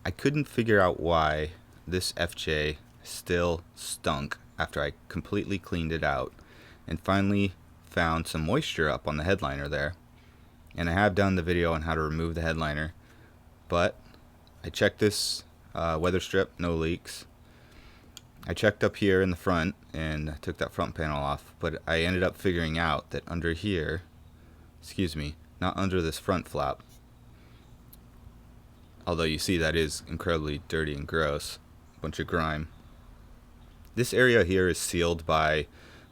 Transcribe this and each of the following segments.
I couldn't figure out why this FJ still stunk after I completely cleaned it out, and finally found some moisture up on the headliner there. And I have done the video on how to remove the headliner, but I checked this weather strip, no leaks. I checked up here in the front and took that front panel off, but I ended up figuring out that under here, excuse me, not under this front flap, although you see that is incredibly dirty and gross, a bunch of grime. This area here is sealed by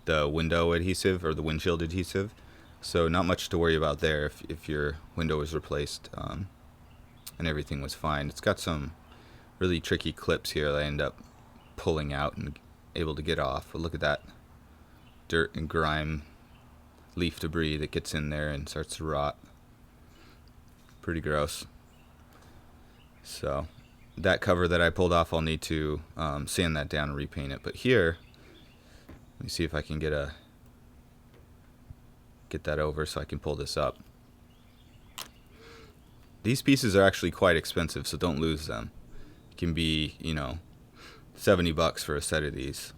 the window adhesive or the windshield adhesive, so not much to worry about there if your window was replaced and everything was fine. It's got some really tricky clips here that I end up pulling out and able to get off. But look at that dirt and grime, leaf debris that gets in there and starts to rot. Pretty gross. So that cover that I pulled off, I'll need to sand that down and repaint it. But here, let me see if I can get that over so I can pull this up. These pieces are actually quite expensive, so don't lose them. It can be, you know, $70 for a set of these,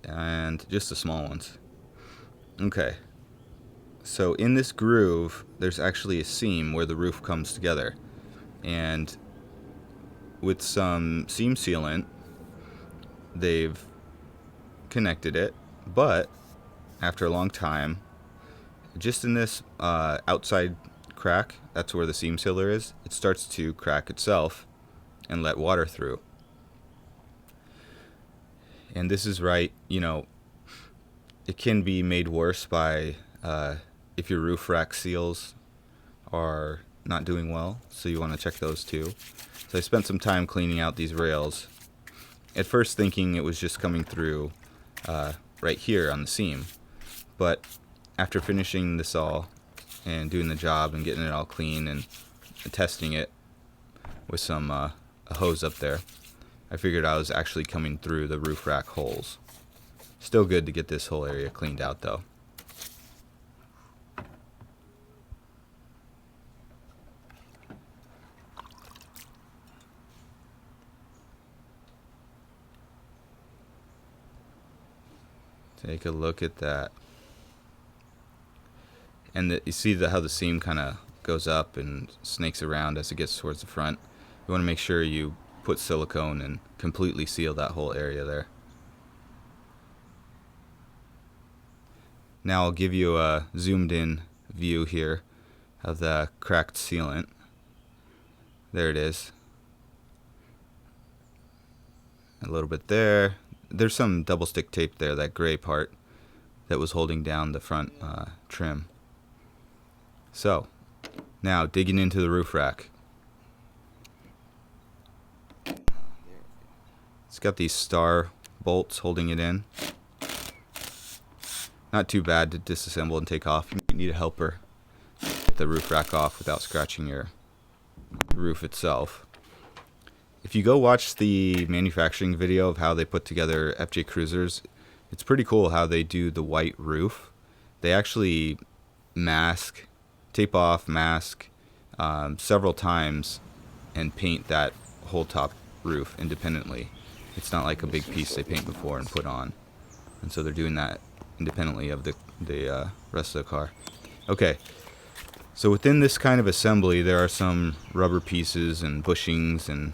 and just the small ones. Okay, so in this groove there's actually a seam where the roof comes together, and with some seam sealant they've connected it, but after a long time, just in this outside crack, that's where the seam sealer is, it starts to crack itself and let water through. And this is right, you know, it can be made worse by if your roof rack seals are not doing well, so you want to check those too. So I spent some time cleaning out these rails, at first thinking it was just coming through right here on the seam, but after finishing this all and doing the job and getting it all clean and testing it with some a hose up there, I figured I was actually coming through the roof rack holes. Still good to get this whole area cleaned out though. Take a look at that. And you see how the seam kind of goes up and snakes around as it gets towards the front. You want to make sure you put silicone and completely seal that whole area there. Now I'll give you a zoomed in view here of the cracked sealant. There it is. A little bit there. There's some double stick tape there, that gray part that was holding down the front trim. So now digging into the roof rack. It's got these star bolts holding it in. Not too bad to disassemble and take off. You need a helper to get the roof rack off without scratching your roof itself. If you go watch the manufacturing video of how they put together FJ Cruisers, it's pretty cool how they do the white roof. They actually tape off, mask several times and paint that whole top roof independently. It's not like a big piece they paint before and put on. And so they're doing that independently of the rest of the car. Okay, so within this kind of assembly there are some rubber pieces and bushings and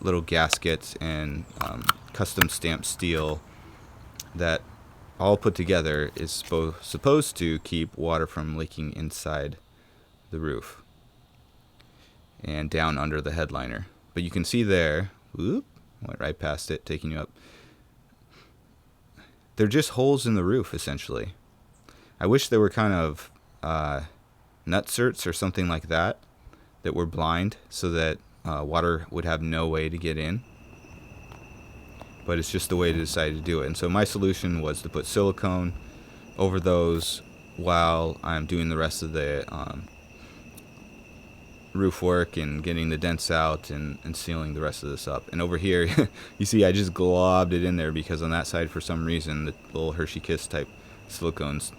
little gaskets and custom stamped steel that all put together is supposed to keep water from leaking inside the roof and down under the headliner. But you can see there, whoop, went right past it, taking you up. They're just holes in the roof, essentially. I wish there were kind of nutserts or something like that that were blind so that water would have no way to get in. But it's just the way to decide to do it. And so my solution was to put silicone over those while I'm doing the rest of the roof work and getting the dents out and sealing the rest of this up. And over here, you see I just globbed it in there because on that side, for some reason, the little Hershey Kiss type silicones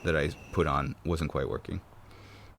that I put on wasn't quite working.